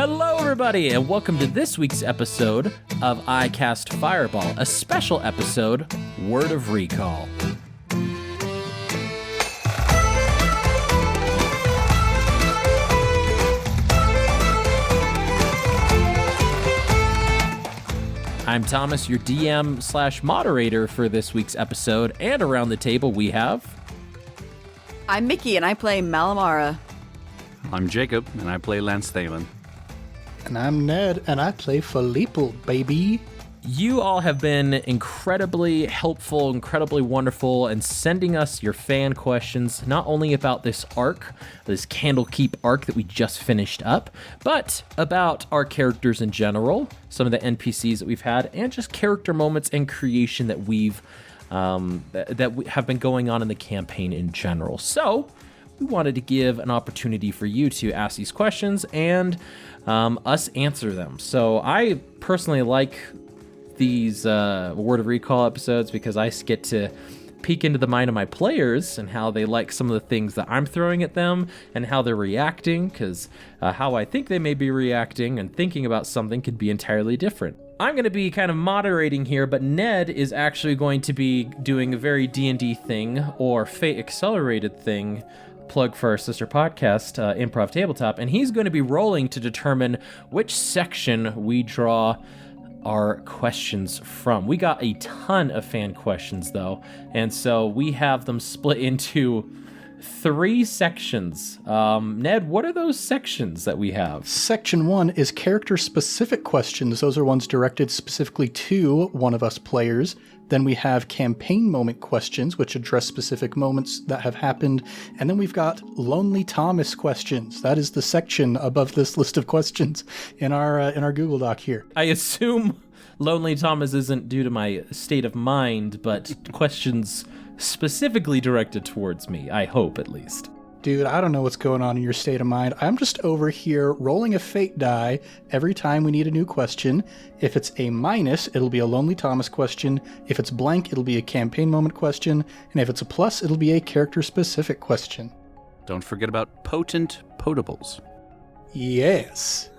Hello, everybody, and welcome to this week's episode of I Cast Fireball, a special episode, Word of Recall. I'm Thomas, your DM/moderator for this week's episode, and around the table we have... I'm Mickey, and I play Malamara. I'm Jacob, and I play Lance Thalen. And I'm Ned, and I play Fleeple, baby. You all have been incredibly helpful, incredibly wonderful, and sending us your fan questions, not only about this arc, this Candlekeep arc that we just finished up, but about our characters in general, some of the NPCs that we've had, and just character moments and creation that we've that have been going on in the campaign in general. So we wanted to give an opportunity for you to ask these questions and us answer them. So I personally like these Word of Recall episodes because I get to peek into the mind of my players and how they like some of the things that I'm throwing at them and how they're reacting, because how I think they may be reacting and thinking about something could be entirely different. I'm going to be kind of moderating here, but Ned is actually going to be doing a very D&D thing, or Fate Accelerated thing, plug for our sister podcast, Improv Tabletop, and he's going to be rolling to determine which section we draw our questions from. We got a ton of fan questions, though, and so we have them split into 3 sections. Ned, what are those sections that we have? Section 1 is character-specific questions. Those are ones directed specifically to one of us players. Then we have campaign moment questions, which address specific moments that have happened. And then we've got Lonely Thomas questions. That is the section above this list of questions in our Google Doc here. I assume Lonely Thomas isn't due to my state of mind, but questions specifically directed towards me, I hope, at least. Dude, I don't know what's going on in your state of mind. I'm just over here rolling a fate die every time we need a new question. If it's a minus, it'll be a Lonely Thomas question. If it's blank, it'll be a campaign moment question. And if it's a plus, it'll be a character-specific question. Don't forget about potent potables. Yes.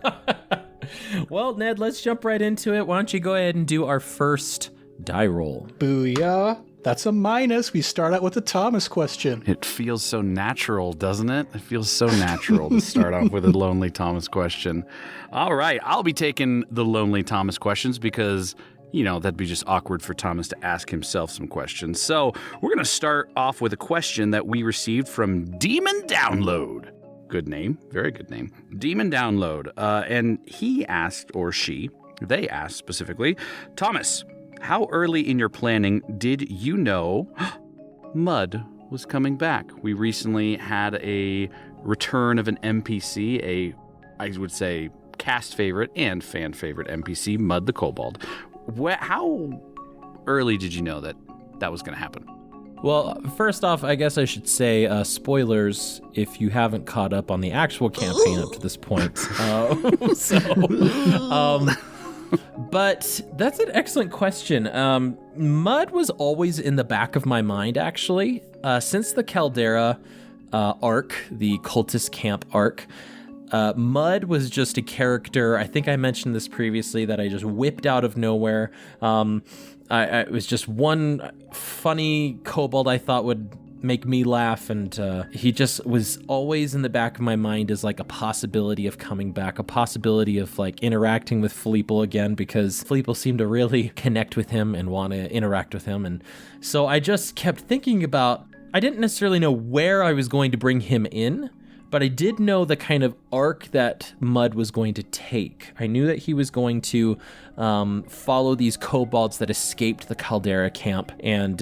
Well, Ned, let's jump right into it. Why don't you go ahead and do our first die roll? Booyah. That's a minus. We start out with a Thomas question. It feels so natural, doesn't it? It feels so natural to start off with a Lonely Thomas question. All right, I'll be taking the Lonely Thomas questions because, you know, that'd be just awkward for Thomas to ask himself some questions. So we're going to start off with a question that we received from Demon Download. Good name. Very good name. Demon Download. And he asked, or they asked specifically, Thomas, how early in your planning did you know Mud was coming back? We recently had a return of an NPC, I would say, cast favorite and fan favorite NPC, Mud the Kobold. How early did you know that was going to happen? Well, first off, I guess I should say spoilers if you haven't caught up on the actual campaign up to this point. But that's an excellent question. Mud was always in the back of my mind, actually. Since the Caldera arc, the Cultist Camp arc, Mud was just a character, I think I mentioned this previously, that I just whipped out of nowhere. It was just one funny kobold I thought would make me laugh, and he just was always in the back of my mind as like a possibility of coming back, a possibility of like interacting with Fleeple again, because Fleeple seemed to really connect with him and want to interact with him. And so I just kept thinking about, I didn't necessarily know where I was going to bring him in, but I did know the kind of arc that Mud was going to take. I knew that he was going to follow these kobolds that escaped the Caldera camp, and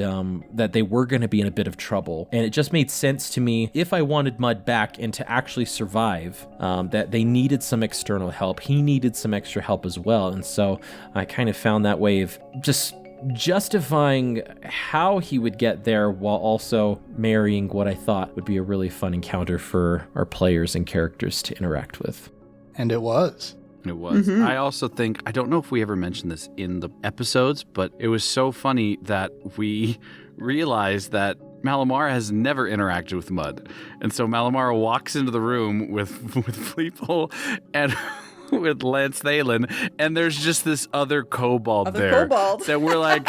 that they were going to be in a bit of trouble. And it just made sense to me, if I wanted Mud back and to actually survive, that they needed some external help. He needed some extra help as well. And so I kind of found that way of just justifying how he would get there while also marrying what I thought would be a really fun encounter for our players and characters to interact with. And it was. It was. Mm-hmm. I also think, I don't know if we ever mentioned this in the episodes, but it was so funny that we realized that Malamara has never interacted with Mud. And so Malamara walks into the room with Fleeple and with Lance Thalen, and there's just this other kobold Other there kobold. that we're like,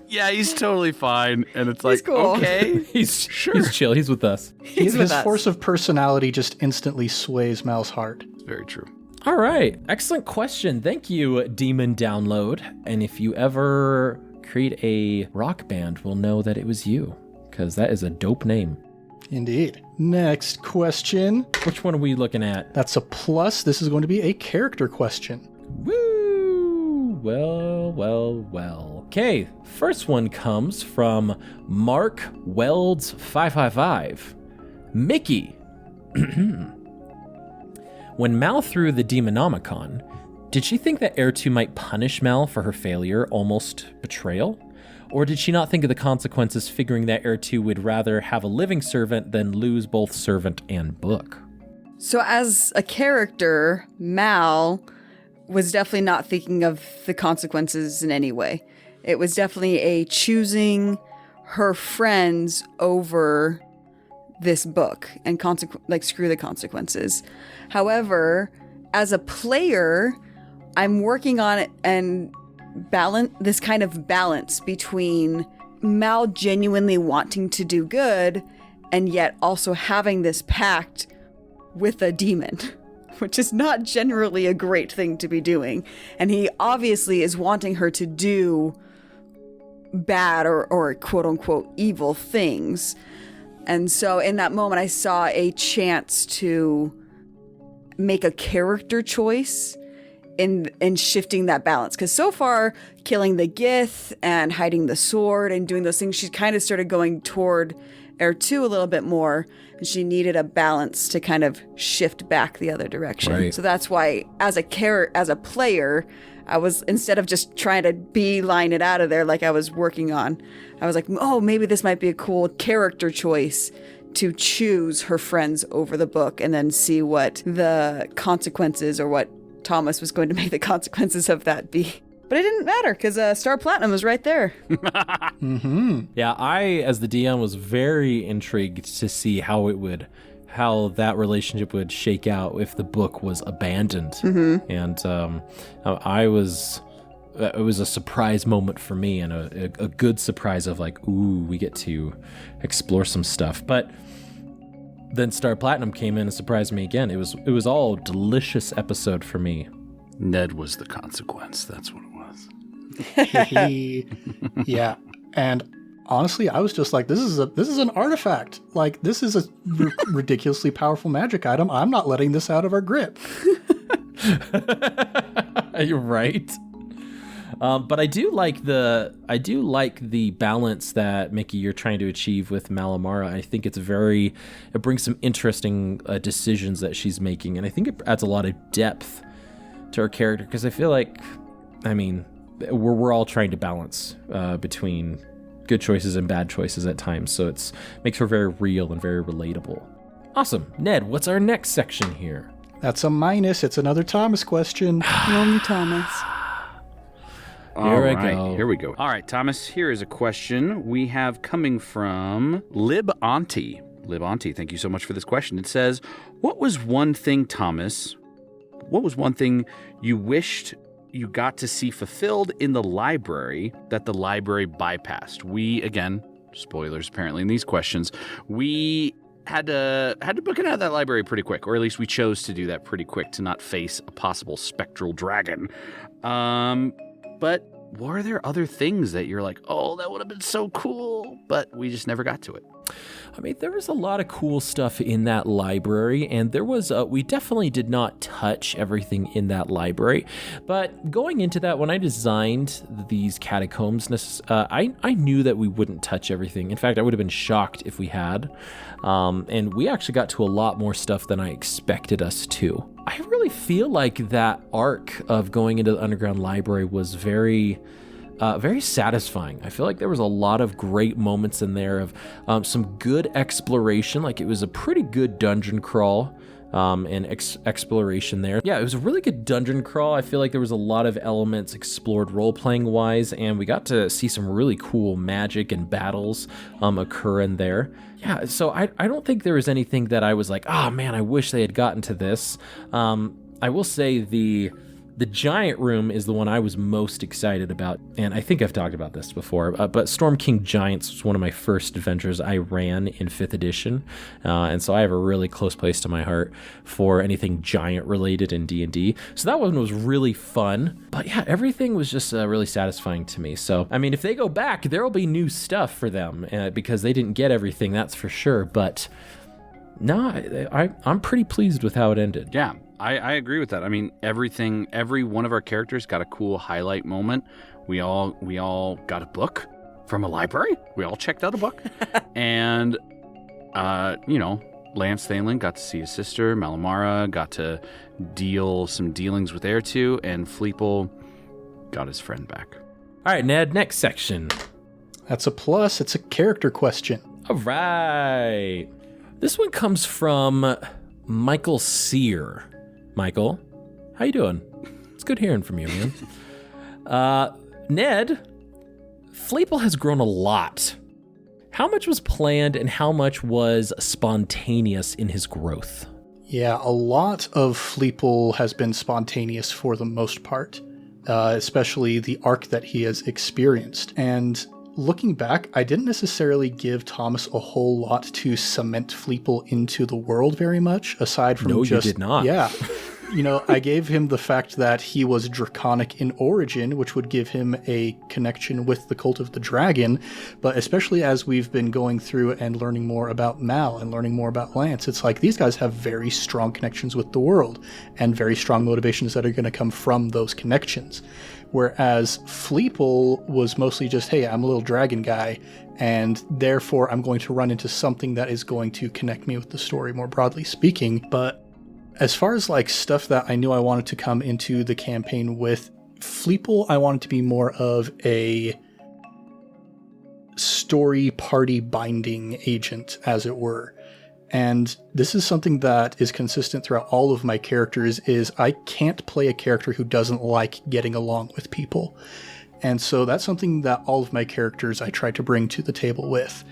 yeah, he's totally fine, and it's like, cool. okay, He's chill. He's with us. He's with His us. force of personality just instantly sways Mal's heart. It's very true. All right. Excellent question. Thank you, Demon Download. And if you ever create a rock band, we'll know that it was you, because that is a dope name. Indeed. Next question. Which one are we looking at? That's a plus. This is going to be a character question. Woo! Well. Okay, first one comes from Mark Welds 555. Mickey. When Mal threw the Demonomicon, did she think that Errtu might punish Mal for her failure, almost betrayal? Or did she not think of the consequences, figuring that Errtu would rather have a living servant than lose both servant and book? So as a character, Mal was definitely not thinking of the consequences in any way. It was definitely a choosing her friends over this book and screw the consequences. However, as a player, I'm working on it and this kind of balance between Mal genuinely wanting to do good and yet also having this pact with a demon, which is not generally a great thing to be doing. And he obviously is wanting her to do bad or quote unquote evil things. And so in that moment, I saw a chance to make a character choice in shifting that balance. Because so far, killing the Gith and hiding the sword and doing those things, she kind of started going toward Errtu a little bit more, and she needed a balance to kind of shift back the other direction. Right. So that's why, as a player, I was, instead of just trying to beeline it out of there like I was working on, I was like, oh, maybe this might be a cool character choice to choose her friends over the book and then see what the consequences or what Thomas was going to make the consequences of that be. But it didn't matter because Star Platinum was right there. Yeah, I, as the DM, was very intrigued to see how that relationship would shake out if the book was abandoned. Mm-hmm. And it was a surprise moment for me, and a good surprise of like, ooh, we get to explore some stuff. But then Star Platinum came in and surprised me again. It was all a delicious episode for me. Ned was the consequence. That's what it was. Yeah. And honestly, I was just like, this is an artifact. Like, this is a ridiculously powerful magic item. I'm not letting this out of our grip. You're right. But I do like the balance that, Mickey, you're trying to achieve with Malamara. I think it brings some interesting decisions that she's making, and I think it adds a lot of depth to her character, because I feel like, I mean, we're all trying to balance between good choices and bad choices at times, so it makes her very real and very relatable. Awesome. Ned, what's our next section here? That's a minus. It's another Thomas question. Lonely Thomas. Here I go. Here we go. All right, Thomas, here is a question we have coming from Lib Auntie. Lib Auntie, thank you so much for this question. It says, what was one thing you wished you got to see fulfilled in the library that the library bypassed? We, again, spoilers apparently in these questions, we had to book it out of that library pretty quick, or at least we chose to do that pretty quick to not face a possible spectral dragon. But were there other things that you're like, oh, that would have been so cool, but we just never got to it? I mean, there was a lot of cool stuff in that library, and we definitely did not touch everything in that library. But going into that, when I designed these catacombs, I knew that we wouldn't touch everything. In fact, I would have been shocked if we had. And we actually got to a lot more stuff than I expected us to. I really feel like that arc of going into the underground library was very satisfying. I feel like there was a lot of great moments in there of some good exploration. Like, it was a pretty good dungeon crawl and exploration there. Yeah, it was a really good dungeon crawl. I feel like there was a lot of elements explored role-playing wise, and we got to see some really cool magic and battles occur in there. Yeah, so I don't think there was anything that I was like, oh man, I wish they had gotten to this. I will say the giant room is the one I was most excited about, and I think I've talked about this before, but Storm King Giants was one of my first adventures I ran in 5th edition, and so I have a really close place to my heart for anything giant related in D&D. So that one was really fun, but yeah, everything was just really satisfying to me. So, I mean, if they go back, there will be new stuff for them, because they didn't get everything, that's for sure, but no, I'm pretty pleased with how it ended. Yeah. I agree with that. I mean, every one of our characters got a cool highlight moment. We all got a book from a library. We all checked out a book. And, Lance Thaneling got to see his sister. Malamara got to deal some dealings with Errtu. And Fleeple got his friend back. All right, Ned, next section. That's a plus. It's a character question. All right. This one comes from Michael Sear. Michael, how you doing? It's good hearing from you, man. Ned, Fleeple has grown a lot. How much was planned and how much was spontaneous in his growth? Yeah, a lot of Fleeple has been spontaneous for the most part, especially the arc that he has experienced. And looking back, I didn't necessarily give Thomas a whole lot to cement Fleeple into the world very much, aside from No, you did not. Yeah. I gave him the fact that he was draconic in origin, which would give him a connection with the Cult of the Dragon. But especially as we've been going through and learning more about Mal and learning more about Lance, it's like these guys have very strong connections with the world and very strong motivations that are going to come from those connections. Whereas Fleeple was mostly just, hey, I'm a little dragon guy, and therefore I'm going to run into something that is going to connect me with the story, more broadly speaking. But as far as like stuff that I knew I wanted to come into the campaign with, Fleeple, I wanted to be more of a story party binding agent, as it were. And this is something that is consistent throughout all of my characters, is I can't play a character who doesn't like getting along with people. And so that's something that all of my characters I try to bring to the table with.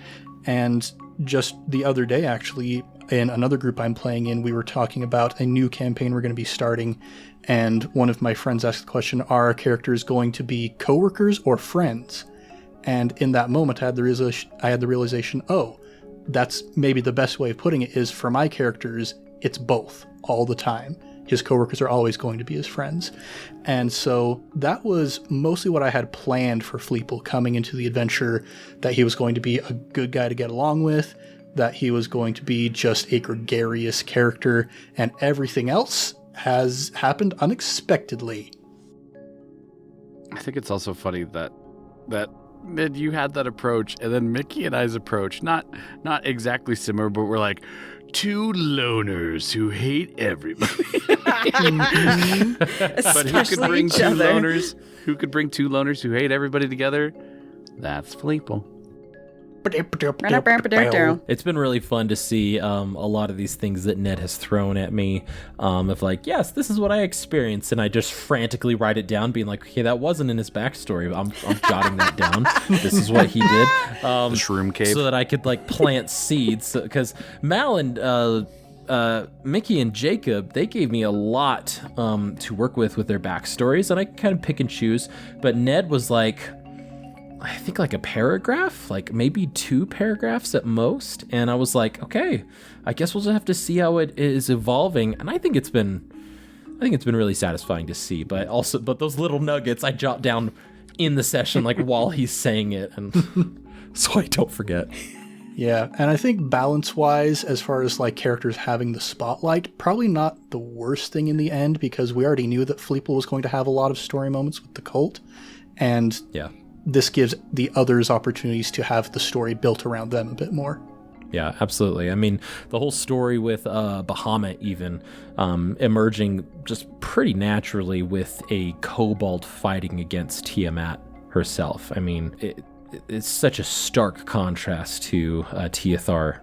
And just the other day, actually, in another group I'm playing in, we were talking about a new campaign we're going to be starting. And one of my friends asked the question, are our characters going to be coworkers or friends? And in that moment, I had the realization, oh, that's maybe the best way of putting it is for my characters, it's both all the time. His coworkers are always going to be his friends. And so that was mostly what I had planned for Fleeple coming into the adventure, that he was going to be a good guy to get along with, that he was going to be just a gregarious character, and everything else has happened unexpectedly. I think it's also funny that Ned, you had that approach, and then Mickey and I's approach, not exactly similar, but we're like two loners who hate everybody. But who could bring two loners? Who could bring two loners who hate everybody together? That's Fleeple. It's been really fun to see a lot of these things that Ned has thrown at me, of like, yes, this is what I experienced, and I just frantically write it down, being like, okay, that wasn't in his backstory. I'm jotting that down. This is what he did. The shroom cave. So that I could like plant seeds, because Mal and Mickey and Jacob, they gave me a lot to work with their backstories, and I kind of pick and choose. But Ned was like, I think like a paragraph, like maybe 2 paragraphs at most. And I was like, okay, I guess we'll just have to see how it is evolving. And I think it's been really satisfying to see. But those little nuggets I jot down in the session, like while he's saying it, and so I don't forget. Yeah, and I think balance-wise, as far as like characters having the spotlight, probably not the worst thing in the end, because we already knew that Fleeple was going to have a lot of story moments with the cult. And yeah, this gives the others opportunities to have the story built around them a bit more. Yeah, absolutely. I mean, the whole story with Bahamut even emerging just pretty naturally with a kobold fighting against Tiamat herself. I mean, it's such a stark contrast to Tiathar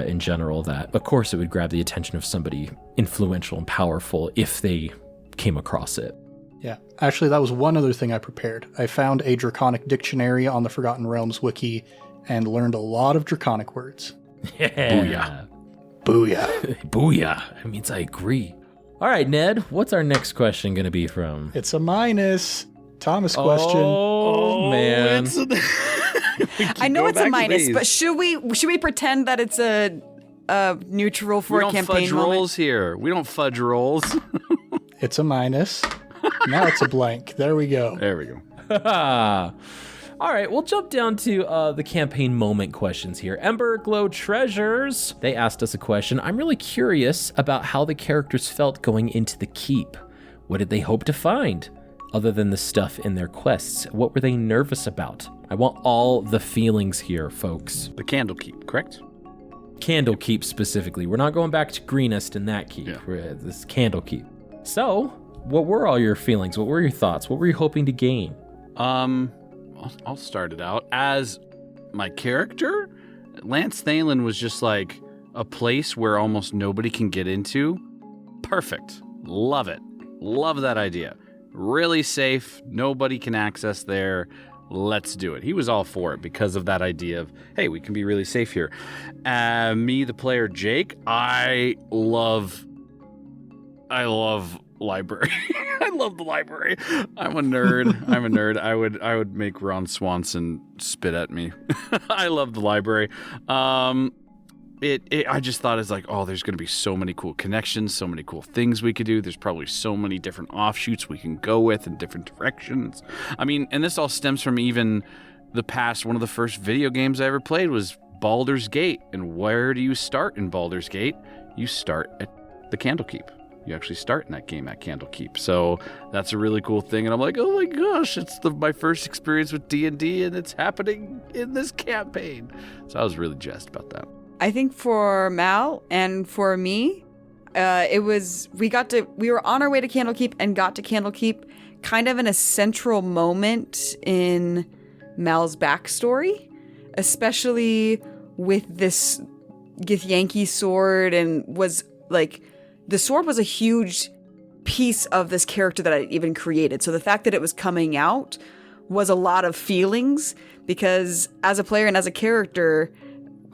in general that, of course, it would grab the attention of somebody influential and powerful if they came across it. Yeah, actually, that was one other thing I prepared. I found a Draconic dictionary on the Forgotten Realms wiki and learned a lot of Draconic words. Yeah. Booyah. Booyah. Booyah. It means I agree. All right, Ned, what's our next question going to be from? It's a minus. Thomas question. Oh man. I know it's a minus, but should we pretend that it's a neutral for a campaign We don't fudge moment? rolls here. We don't fudge rolls. It's a minus. Now it's a blank. There we go. There we go. All right, we'll jump down to the campaign moment questions here. Ember Glow Treasures, they asked us a question. I'm really curious about how the characters felt going into the keep. What did they hope to find? Other than the stuff in their quests, what were they nervous about? I want all the feelings here, folks. The Candlekeep, correct? Candlekeep specifically. We're not going back to Greenest in that keep. Yeah. This Candlekeep. So, what were all your feelings? What were your thoughts? What were you hoping to gain? I'll start it out. As my character, Lance Thalen was just like a place where almost nobody can get into. Perfect. Love it. Love that idea. Really safe. Nobody can access there. Let's do it. He was all for it because of that idea of, hey, we can be really safe here. Me, the player Jake, I love library. I love the library. I'm a nerd. I would make Ron Swanson spit at me. I love the library. I just thought it's like, oh, there's going to be so many cool connections, so many cool things we could do. There's probably so many different offshoots we can go with in different directions. I mean, and this all stems from even the past. One of the first video games I ever played was Baldur's Gate. And where do you start in Baldur's Gate? You start at the Candlekeep. You actually start in that game at Candlekeep. So that's a really cool thing. And I'm like, oh my gosh, it's my first experience with D&D and it's happening in this campaign. So I was really jazzed about that. I think for Mal and for me, we were on our way to Candlekeep and got to Candlekeep kind of in a central moment in Mal's backstory, especially with this Githyanki sword, and was like, the sword was a huge piece of this character that I even created. So the fact that it was coming out was a lot of feelings, because as a player and as a character,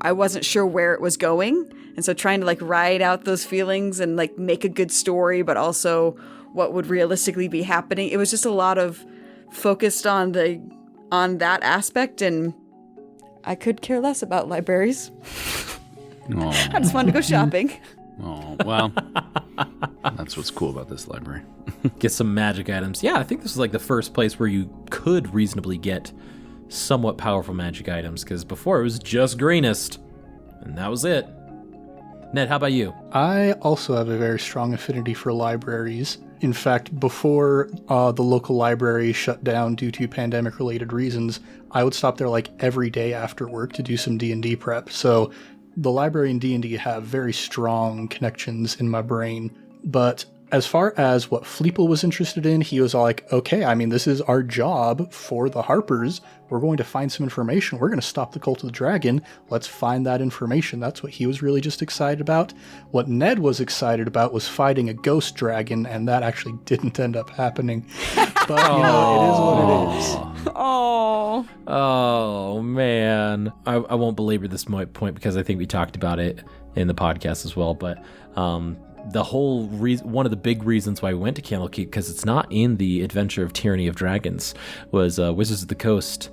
I wasn't sure where it was going. And so trying to like ride out those feelings and like make a good story, but also what would realistically be happening. It was just a lot of focused on that aspect, and I could care less about libraries. I just wanted to go shopping. Oh, well, that's what's cool about this library. Get some magic items. Yeah, I think this is like the first place where you could reasonably get somewhat powerful magic items, because before it was just Greenest, and that was it. Ned, how about you? I also have a very strong affinity for libraries. In fact, before the local library shut down due to pandemic-related reasons, I would stop there like every day after work to do some D&D prep. So the library and D&D have very strong connections in my brain. But as far as what Fleeple was interested in, he was all like, okay, I mean, this is our job for the Harpers. We're going to find some information. We're going to stop the Cult of the Dragon. Let's find that information. That's what he was really just excited about. What Ned was excited about was fighting a ghost dragon, and that actually didn't end up happening. But, you know, it is what it is. Oh, man. I won't belabor this point because I think we talked about it in the podcast as well, but the whole one of the big reasons why we went to Candlekeep, because it's not in the Adventure of Tyranny of Dragons, was Wizards of the Coast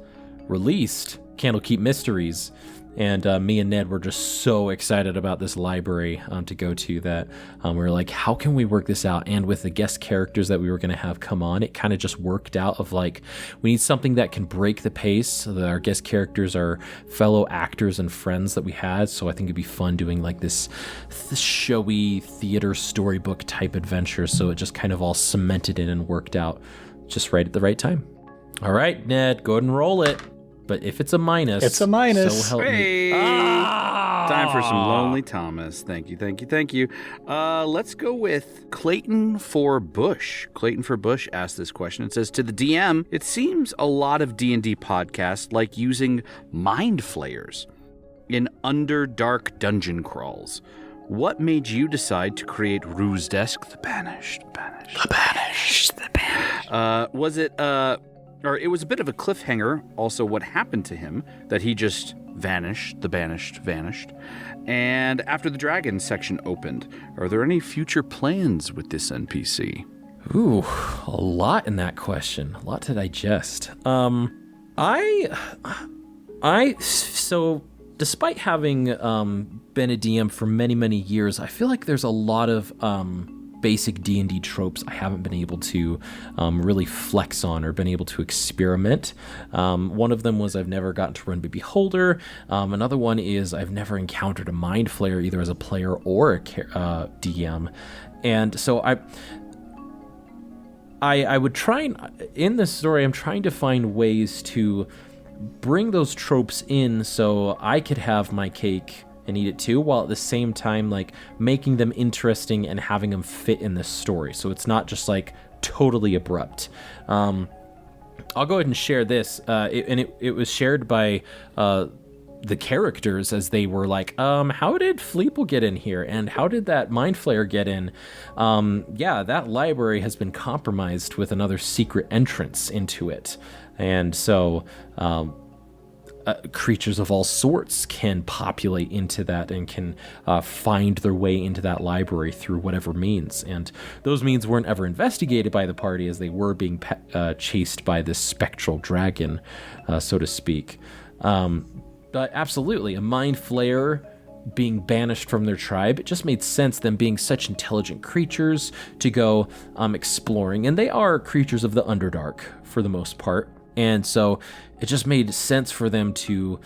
released Candlekeep Mysteries, and me and Ned were just so excited about this library to go to that we were like, how can we work this out? And with the guest characters that we were going to have come on, it kind of just worked out of like, we need something that can break the pace so that our guest characters are fellow actors and friends that we had. So I think it'd be fun doing like this showy theater storybook type adventure. So it just kind of all cemented in and worked out just right at the right time. All right, Ned, go ahead and roll it. But if it's a minus, it's a minus. So help Hey! me. Time for some Lonely Thomas. Thank you. Let's go with Clayton for Bush. Clayton for Bush asked this question. It says, to the DM, it seems a lot of D&D podcasts like using mind flayers in Underdark dungeon crawls. What made you decide to create Ruse Desk the Banished? Was it... or it was a bit of a cliffhanger, also what happened to him, that he just vanished, the Banished vanished. And after the dragon section opened, are there any future plans with this NPC? Ooh, a lot in that question. A lot to digest. So despite having been a DM for many, many years, I feel like there's a lot of basic D&D tropes I haven't been able to really flex on or been able to experiment. One of them was I've never gotten to run Baby Holder. Another one is I've never encountered a Mind Flayer either as a player or a DM. And so I would try and, in this story, I'm trying to find ways to bring those tropes in so I could have my cake and eat it too, while at the same time, like, making them interesting and having them fit in this story. So it's not just, like, totally abrupt. I'll go ahead and share this. It was shared by the characters as they were like, how did Fleeple get in here? And how did that Mind Flayer get in? Yeah, that library has been compromised with another secret entrance into it. And so creatures of all sorts can populate into that and can find their way into that library through whatever means. And those means weren't ever investigated by the party as they were being chased by this spectral dragon, so to speak. But absolutely, a Mind Flayer being banished from their tribe, it just made sense, them being such intelligent creatures, to go exploring. And they are creatures of the Underdark for the most part. And so it just made sense for them to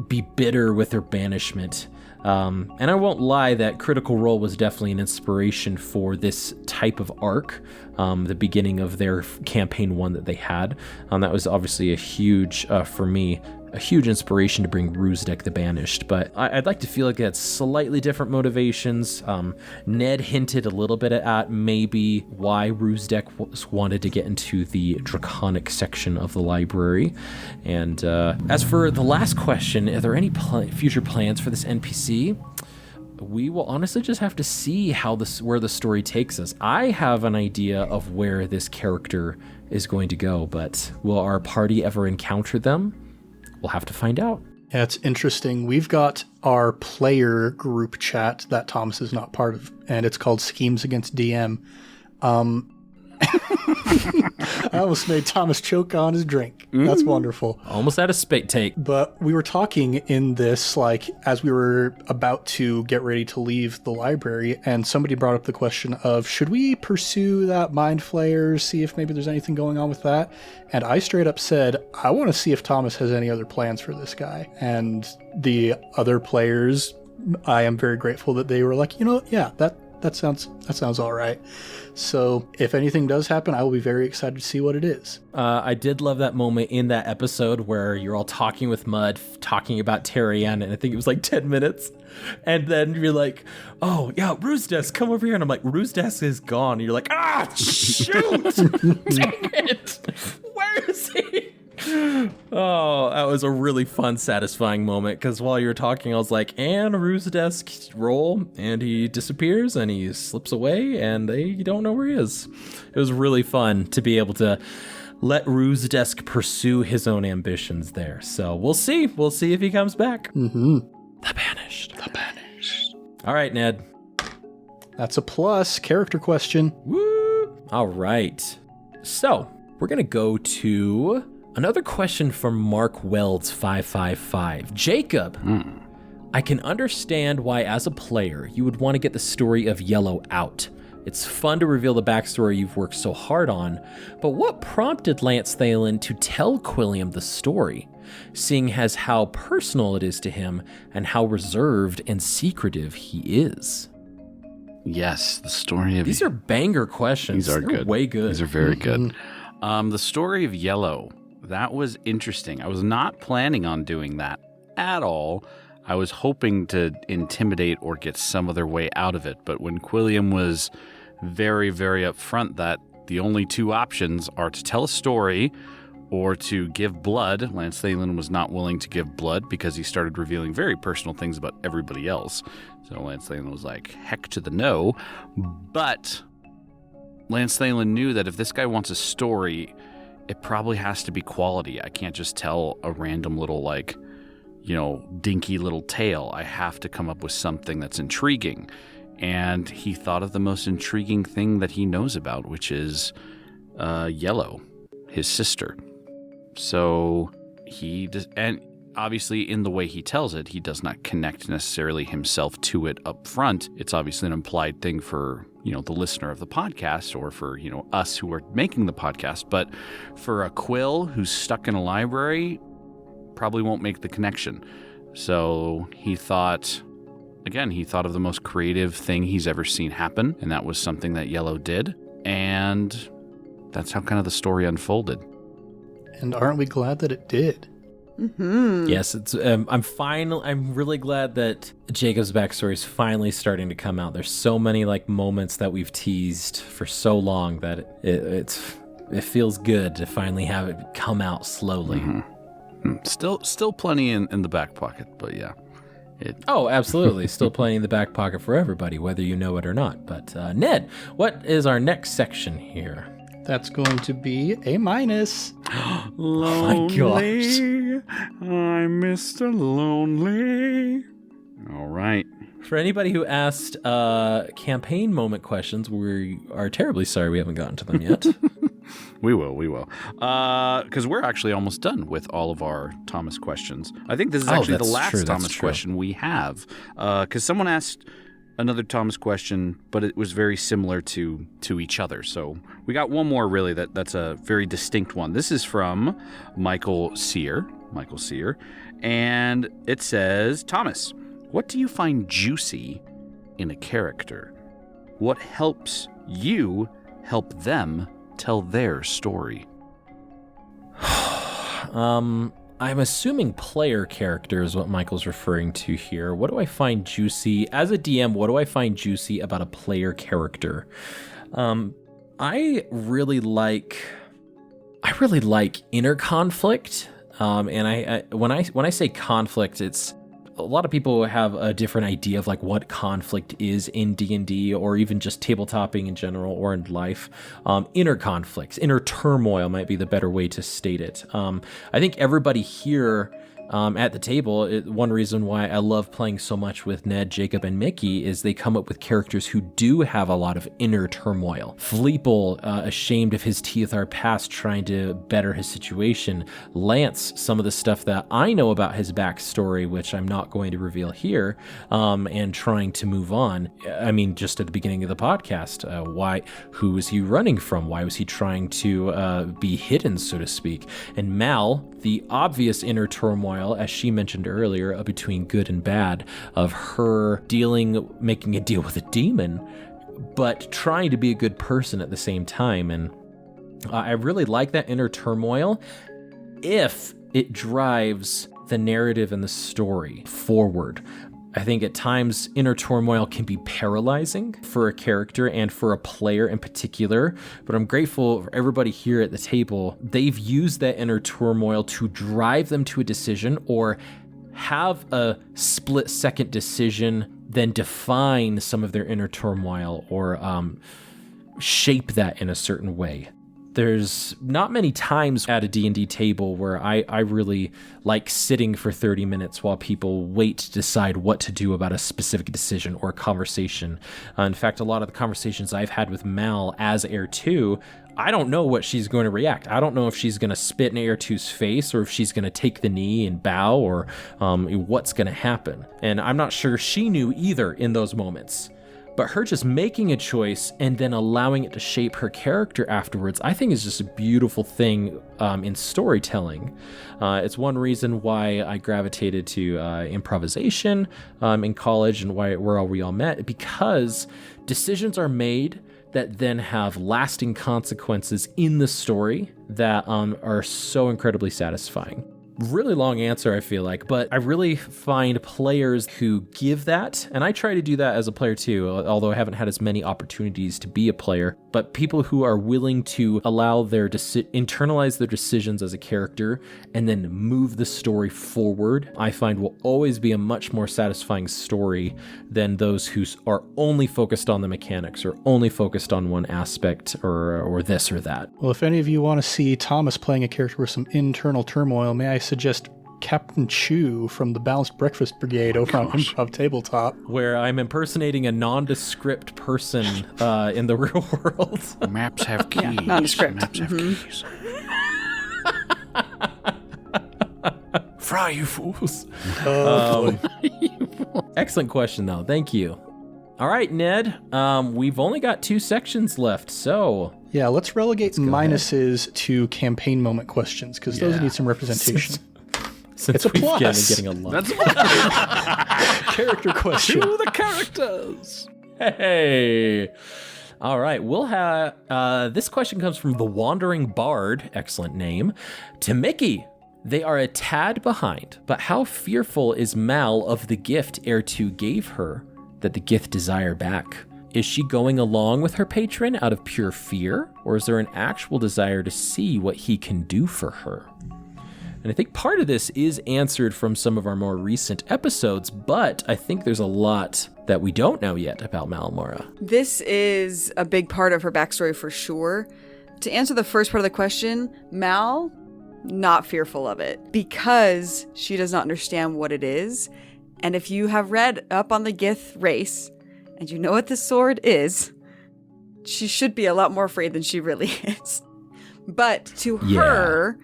be bitter with their banishment. And I won't lie that Critical Role was definitely an inspiration for this type of arc, the beginning of their campaign 1 that they had. That was obviously a huge, for me, a huge inspiration to bring Ruzdek the Banished, but I'd like to feel like it had slightly different motivations. Ned hinted a little bit at maybe why Ruzdek wanted to get into the draconic section of the library. And as for the last question, are there any future plans for this NPC? We will honestly just have to see where the story takes us. I have an idea of where this character is going to go, but will our party ever encounter them? We'll have to find out. Yeah, it's interesting. We've got our player group chat that Thomas is not part of, and it's called Schemes Against DM. I almost made Thomas choke on his drink. That's wonderful. Almost had a spit take. But we were talking in this, like, as we were about to get ready to leave the library, and somebody brought up the question of, should we pursue that Mind Flayer, see if maybe there's anything going on with that? And I straight up said, I want to see if Thomas has any other plans for this guy. And the other players, I am very grateful that they were like, yeah, that sounds all right. So if anything does happen, I will be very excited to see what it is. I did love that moment in that episode where you're all talking with Mud, talking about Terrian, and I think it was like 10 minutes. And then you're like, oh, yeah, Ruzdek, come over here. And I'm like, Ruzdek is gone. And you're like, shoot! Dang it! Where is he? Oh, that was a really fun, satisfying moment, because while you were talking, I was like, and Ruzdek roll, and he disappears, and he slips away, and they don't know where he is. It was really fun to be able to let Ruzdek pursue his own ambitions there. So we'll see. We'll see if he comes back. Mm-hmm. The Banished. All right, Ned. That's a plus. Character question. Woo! All right. So we're going to go to another question from Mark Welds 555. Jacob, I can understand why as a player you would want to get the story of Yellow out. It's fun to reveal the backstory you've worked so hard on, but what prompted Lance Thalen to tell Quilliam the story, seeing as how personal it is to him and how reserved and secretive he is? Yes, the story of... These are banger questions. These are They're good. way good. These are very good. The story of Yellow, that was interesting. I was not planning on doing that at all. I was hoping to intimidate or get some other way out of it. But when Quilliam was very, very upfront that the only two options are to tell a story or to give blood, Lance Thalen was not willing to give blood because he started revealing very personal things about everybody else. So Lance Thalen was like, heck to the no. But Lance Thalen knew that if this guy wants a story, it probably has to be quality. I can't just tell a random little, like, dinky little tale. I have to come up with something that's intriguing. And he thought of the most intriguing thing that he knows about, which is Yellow, his sister. So and obviously in the way he tells it, he does not connect necessarily himself to it up front. It's obviously an implied thing for, the listener of the podcast, or for, us who are making the podcast. But for a Quill who's stuck in a library, probably won't make the connection. So he thought of the most creative thing he's ever seen happen, and that was something that Yellow did. And that's how kind of the story unfolded. And aren't we glad that it did? Mm-hmm. Yes, it's. I'm really glad that Jacob's backstory is finally starting to come out. There's so many moments that we've teased for so long that it feels good to finally have it come out slowly. Mm-hmm. Still plenty in the back pocket, but yeah. Oh, absolutely. Still plenty in the back pocket for everybody, whether you know it or not. But Ned, what is our next section here? That's going to be A-. Lonely. Oh my gosh. I'm Mr. Lonely. All right. For anybody who asked campaign moment questions, we are terribly sorry we haven't gotten to them yet. We will. Because we're actually almost done with all of our Thomas questions. I think this is actually the last Thomas question we have. Because someone asked another Thomas question, but it was very similar to each other. So we got one more, really, that's a very distinct one. This is from Michael Sear. And it says, Thomas, what do you find juicy in a character? What helps you help them tell their story? I'm assuming player character is what Michael's referring to here. What do I find juicy as a DM? What do I find juicy about a player character? I really like inner conflict. And I when I say conflict, it's a lot of people have a different idea of what conflict is in D&D, or even just tabletopping in general, or in life. Inner conflicts, inner turmoil might be the better way to state it. I think everybody here at the table, one reason why I love playing so much with Ned, Jacob, and Mickey is they come up with characters who do have a lot of inner turmoil. Fleeple, ashamed of his TFR past, trying to better his situation. Lance, some of the stuff that I know about his backstory, which I'm not going to reveal here, and trying to move on. I mean, just at the beginning of the podcast, who was he running from? Why was he trying to be hidden, so to speak? And Mal, the obvious inner turmoil, as she mentioned earlier, between good and bad, of her making a deal with a demon, but trying to be a good person at the same time. And I really like that inner turmoil if it drives the narrative and the story forward. I think at times inner turmoil can be paralyzing for a character and for a player in particular, but I'm grateful for everybody here at the table. They've used that inner turmoil to drive them to a decision, or have a split-second decision, then define some of their inner turmoil, or shape that in a certain way. There's not many times at a D&D table where I really like sitting for 30 minutes while people wait to decide what to do about a specific decision or conversation. In fact, a lot of the conversations I've had with Mal as Errtu, I don't know what she's going to react. I don't know if she's going to spit in Errtu's face, or if she's going to take the knee and bow, or what's going to happen. And I'm not sure she knew either in those moments. But her just making a choice and then allowing it to shape her character afterwards, I think is just a beautiful thing in storytelling. It's one reason why I gravitated to improvisation in college, and where we all met, because decisions are made that then have lasting consequences in the story that are so incredibly satisfying. Really long answer, I feel like, but I really find players who give that, and I try to do that as a player too, although I haven't had as many opportunities to be a player, but people who are willing to allow internalize their decisions as a character and then move the story forward, I find will always be a much more satisfying story than those who are only focused on the mechanics, or only focused on one aspect, or this or that. Well, if any of you want to see Thomas playing a character with some internal turmoil, may I suggest Captain Chew from the Balanced Breakfast Brigade over on Improv Tabletop. Where I'm impersonating a nondescript person in the real world. Maps have keys. Yeah, nondescript. Maps have keys. Fry, you fools. Oh, Excellent question, though. Thank you. All right, Ned. We've only got 2 sections left, so... yeah, let's relegate minuses to campaign moment questions, because those need some representation. Since It's a we've plus. Getting a lot. That's Character question. to the characters. Hey. All right, we'll have... this question comes from The Wandering Bard, excellent name, to Mickey. They are a tad behind, but how fearful is Mal of the gift Errtu gave her that the gift desire back? Is she going along with her patron out of pure fear, or is there an actual desire to see what he can do for her? And I think part of this is answered from some of our more recent episodes, but I think there's a lot that we don't know yet about Malamora. This is a big part of her backstory for sure. To answer the first part of the question, Mal, not fearful of it because she does not understand what it is. And if you have read up on the Gith race and you know what this sword is, she should be a lot more afraid than she really is. But to her,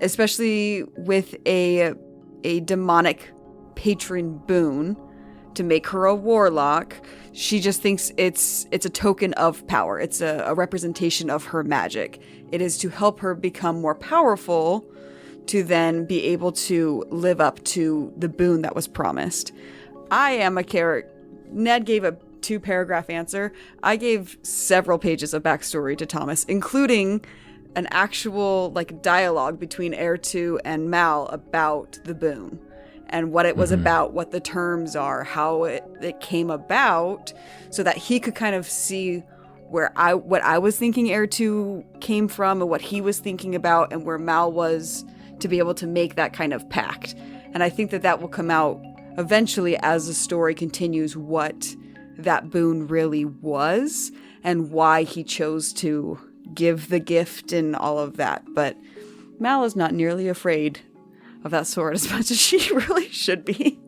especially with a demonic patron boon to make her a warlock, she just thinks it's a token of power. It's a representation of her magic. It is to help her become more powerful to then be able to live up to the boon that was promised. I am a character. Ned gave a 2-paragraph answer. I gave several pages of backstory to Thomas, including an actual dialogue between Errtu and Mal about the boon and what it was about, what the terms are, how it came about, so that he could kind of see what I was thinking Errtu came from and what he was thinking about and where Mal was, to be able to make that kind of pact. And I think that will come out eventually as the story continues, what that boon really was and why he chose to give the gift and all of that. But Mal is not nearly afraid of that sword as much as she really should be.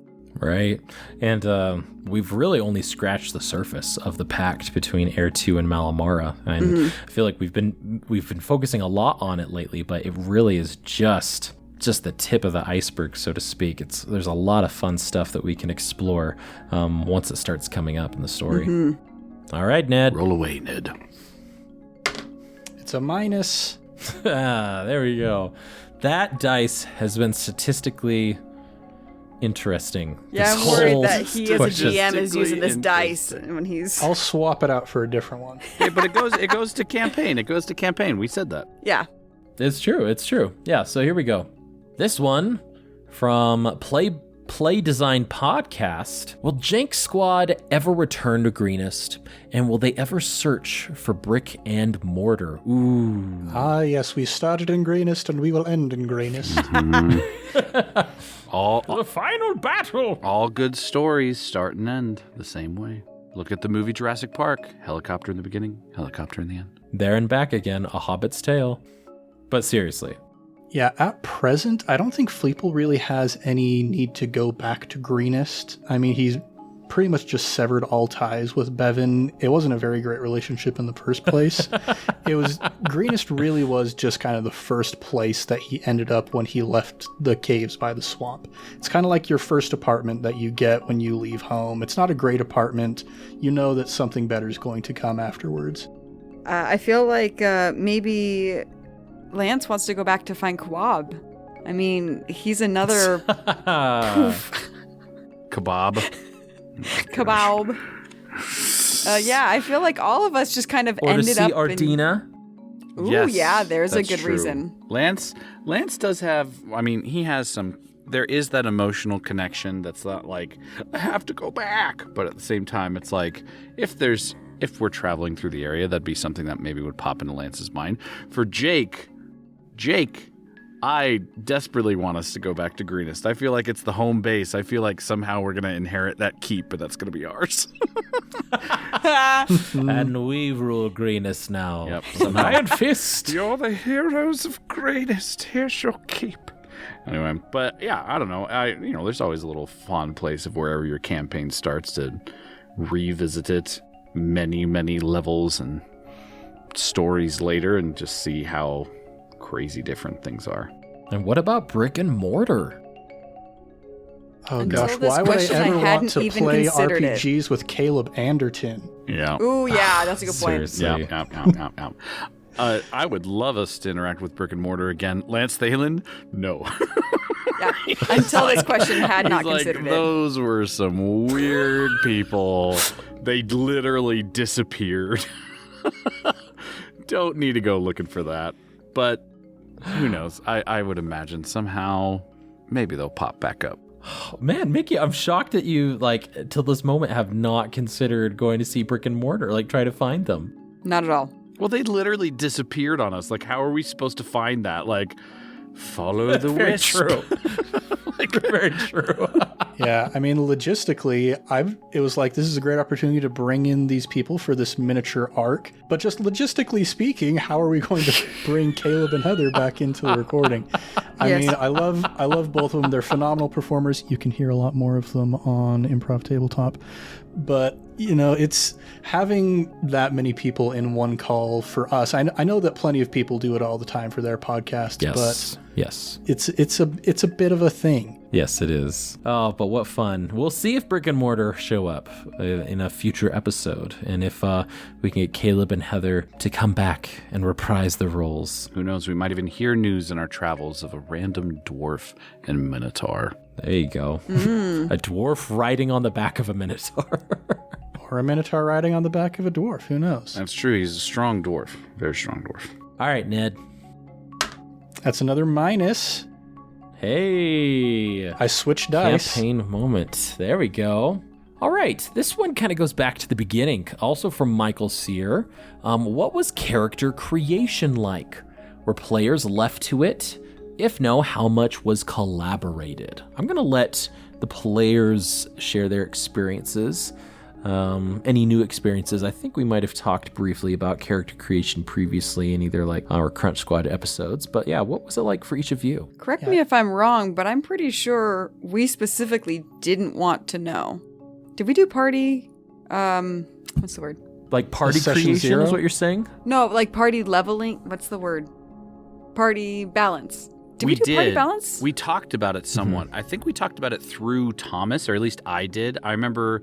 Right. And we've really only scratched the surface of the pact between Errtu and Malamora. And I feel like we've been focusing a lot on it lately, but it really is just the tip of the iceberg, so to speak. There's a lot of fun stuff that we can explore once it starts coming up in the story. All right, Ned. Roll away, Ned. It's a minus. There we go. That dice has been statistically interesting. Yeah, This I'm worried whole that he as a question. GM is using this dice Interesting. when he's... I'll swap it out for a different one. Hey, but it goes to campaign. It goes to campaign. We said that. Yeah. It's true. Yeah, so here we go. This one from Play Design Podcast. Will Jank Squad ever return to Greenest? And will they ever search for brick and mortar? Ooh. Ah, yes, we started in Greenest and we will end in Greenest. The final battle! All good stories start and end the same way. Look at the movie Jurassic Park. Helicopter in the beginning, helicopter in the end. There and back again, a hobbit's tale. But seriously. Yeah, at present, I don't think Fleeple really has any need to go back to Greenest. I mean, he's pretty much just severed all ties with Bevan. It wasn't a very great relationship in the first place. Greenest really was just kind of the first place that he ended up when he left the caves by the swamp. It's kind of like your first apartment that you get when you leave home. It's not a great apartment. You know that something better is going to come afterwards. I feel like maybe Lance wants to go back to find Kawab. I mean, he's another Kebab. Kebab. Yeah, I feel like all of us just kind of Or to ended see up Ardina. Ooh, Yes, yeah, there's a that's good true. reason. Lance does have, I mean, he has some, there is that emotional connection that's not like, I have to go back. But at the same time, it's like, if we're traveling through the area, that'd be something that maybe would pop into Lance's mind. For Jake, I desperately want us to go back to Greenest. I feel like it's the home base. I feel like somehow we're going to inherit that keep, but that's going to be ours. And we rule Greenest now. Yep. Some iron fist. You're the heroes of Greenest. Here's your keep. Anyway, but yeah, I don't know. There's always a little fun place of wherever your campaign starts to revisit it many, many levels and stories later and just see how crazy different things are. And what about brick and mortar? Oh Until gosh, this why would I question, I ever want hadn't to even play considered it. RPGs with Caleb Anderton? Yeah. Ooh, yeah, that's a good point. Seriously. Yeah. I would love us to interact with brick and mortar again. Lance Thalen? No. Yeah. Until this question had not He's like, considered it. those were some weird people. They literally disappeared. Don't need to go looking for that. But who knows? I would imagine somehow maybe they'll pop back up. Man, Mickey, I'm shocked that you, like, till this moment have not considered going to see brick and mortar, like, try to find them. Not at all. Well, they literally disappeared on us. Like, how are we supposed to find that? Like, follow the Very wisp. true. Very true. Yeah, I mean, logistically, it was like, this is a great opportunity to bring in these people for this miniature arc. But just logistically speaking, how are we going to bring Caleb and Heather back into the recording? I Yes. mean, I love both of them. They're phenomenal performers. You can hear a lot more of them on Improv Tabletop. But, it's having that many people in one call for us. I know that plenty of people do it all the time for their podcast, Yes. but it's a bit of a thing. Yes, it is. Oh, but what fun. We'll see if brick and mortar show up in a future episode, and if we can get Caleb and Heather to come back and reprise their roles. Who knows? We might even hear news in our travels of a random dwarf and minotaur. There you go. A dwarf riding on the back of a minotaur. Or a minotaur riding on the back of a dwarf. Who knows? That's true. He's a strong dwarf. Very strong dwarf. All right, Ned. That's another minus. Hey. I switched dice. Campaign moment. There we go. All right. This one kind of goes back to the beginning, also from Michael Sear. What was character creation like? Were players left to it? If no, how much was collaborated? I'm going to let the players share their experiences. Any new experiences. I think we might have talked briefly about character creation previously in either like our Crunch Squad episodes. But yeah, what was it like for each of you? Correct me if I'm wrong, but I'm pretty sure we specifically didn't want to know. Did we do party? What's the word? Like party Session creation zero? is what you're saying? No, like party leveling. What's the word? Party balance. Did we do party balance? We talked about it somewhat. I think we talked about it through Thomas, or at least I did. I remember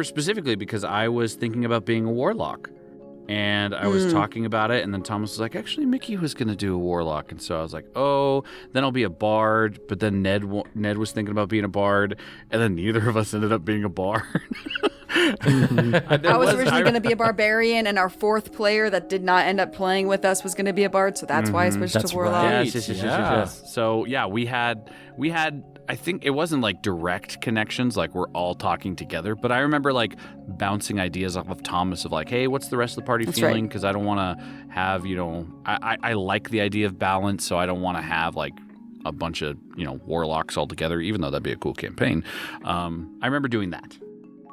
specifically because I was thinking about being a warlock. And I was talking about it, and then Thomas was like, actually, Mickey was going to do a warlock. And so I was like, oh, then I'll be a bard. But then Ned was thinking about being a bard, and then neither of us ended up being a bard. I was originally going to be a barbarian, and our fourth player that did not end up playing with us was going to be a bard, so that's why I switched That's to warlock. right. Yes. So yeah, we had. I think it wasn't like direct connections, like we're all talking together. But I remember like bouncing ideas off of Thomas of like, hey, what's the rest of the party That's feeling? right. Because I don't want to have, I like the idea of balance, so I don't want to have like a bunch of warlocks all together, even though that'd be a cool campaign. I remember doing that.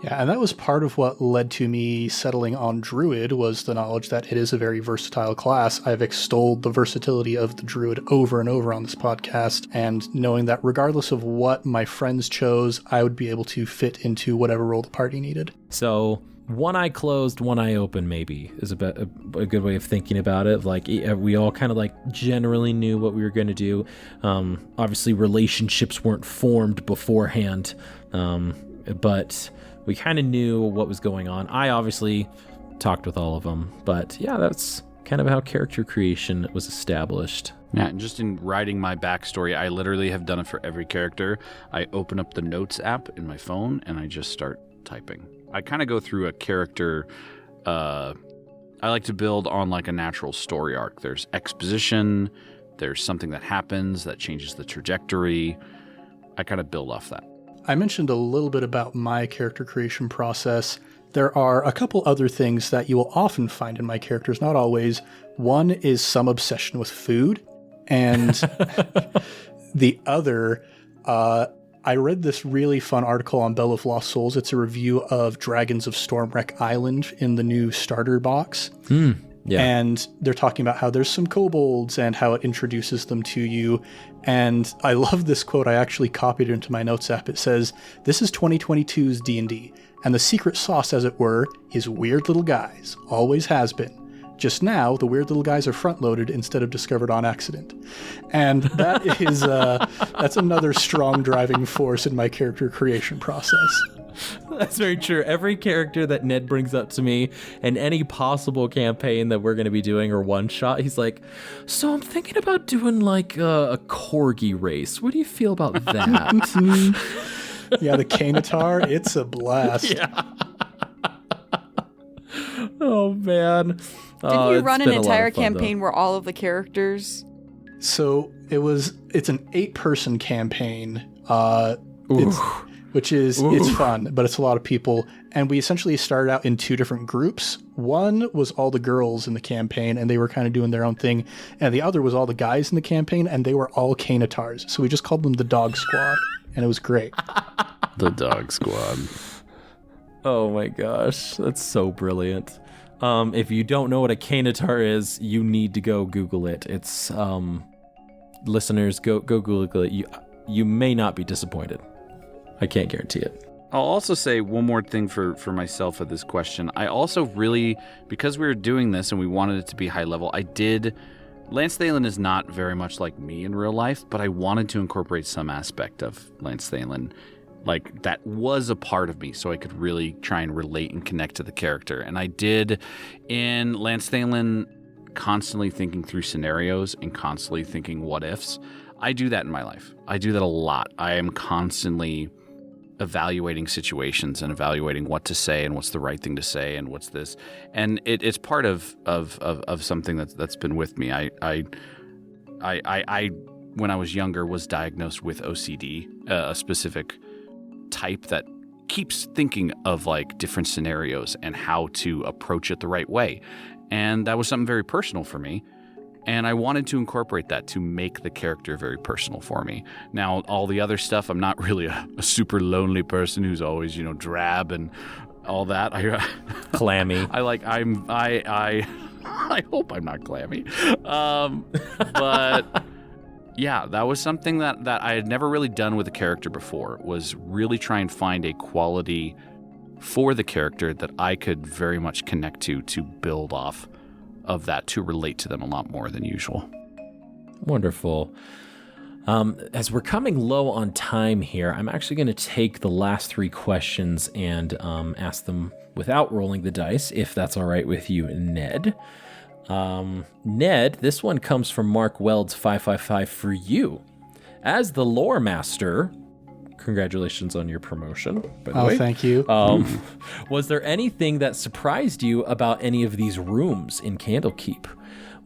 Yeah, and that was part of what led to me settling on Druid, was the knowledge that it is a very versatile class. I've extolled the versatility of the Druid over and over on this podcast, and knowing that regardless of what my friends chose, I would be able to fit into whatever role the party needed. So one eye closed, one eye open maybe is a good way of thinking about it. Like we all kind of like generally knew what we were going to do. Obviously relationships weren't formed beforehand, but we kind of knew what was going on. I obviously talked with all of them, but yeah, that's kind of how character creation was established. Yeah, and just in writing my backstory, I literally have done it for every character. I open up the notes app in my phone and I just start typing. I kind of go through a character. I like to build on like a natural story arc. There's exposition. There's something that happens that changes the trajectory. I kind of build off that. I mentioned a little bit about my character creation process. There are a couple other things that you will often find in my characters, not always. One is some obsession with food, and the other, I read this really fun article on Bell of Lost Souls. It's a review of Dragons of Stormwreck Island in the new starter box. Yeah. And they're talking about how there's some kobolds and how it introduces them to you. And I love this quote. I actually copied it into my notes app. It says, "This is 2022's D&D, and the secret sauce, as it were, is weird little guys. Always has been. Just now, the weird little guys are front-loaded instead of discovered on accident." And that is that's another strong driving force in my character creation process. That's very true. Every character that Ned brings up to me in any possible campaign that we're going to be doing or one shot, he's like, "So I'm thinking about doing like a corgi race. What do you feel about that?" Yeah, the Canitar, it's a blast. Yeah. Oh, man. Didn't you run an been a lot entire of fun, campaign where all of the characters? So it's an 8-person campaign. It's fun, but it's a lot of people. And we essentially started out in 2 different groups. One was all the girls in the campaign, and they were kind of doing their own thing. And the other was all the guys in the campaign, and they were all Canitars. So we just called them the Dog Squad, and it was great. The Dog Squad. Oh my gosh, that's so brilliant. If you don't know what a Canitar is, you need to go Google it. It's listeners, go Google it. You may not be disappointed. I can't guarantee it. I'll also say one more thing for myself at this question. I also really, because we were doing this and we wanted it to be high level, Lance Thalen is not very much like me in real life, but I wanted to incorporate some aspect of Lance Thalen. Like, that was a part of me, so I could really try and relate and connect to the character. And I did in Lance Thalen, constantly thinking through scenarios and constantly thinking what ifs. I do that in my life. I do that a lot. I am constantly evaluating situations and evaluating what to say and what's the right thing to say and what's this. And it's part of something that's been with me. I when I was younger was diagnosed with OCD, a specific type that keeps thinking of like different scenarios and how to approach it the right way. And that was something very personal for me. And I wanted to incorporate that to make the character very personal for me. Now, all the other stuff, I'm not really a super lonely person who's always, drab and all that. Clammy. I hope I'm not clammy. But yeah, that was something that I had never really done with a character before, was really try and find a quality for the character that I could very much connect to build off of that, to relate to them a lot more than usual. Wonderful. As we're coming low on time here, I'm actually going to take the last 3 questions and ask them without rolling the dice, if that's all right with you, Ned. Ned, this one comes from Mark Weld's 555 for you. As the lore master, congratulations on your promotion, by the way. Oh, thank you. Was there anything that surprised you about any of these rooms in Candlekeep?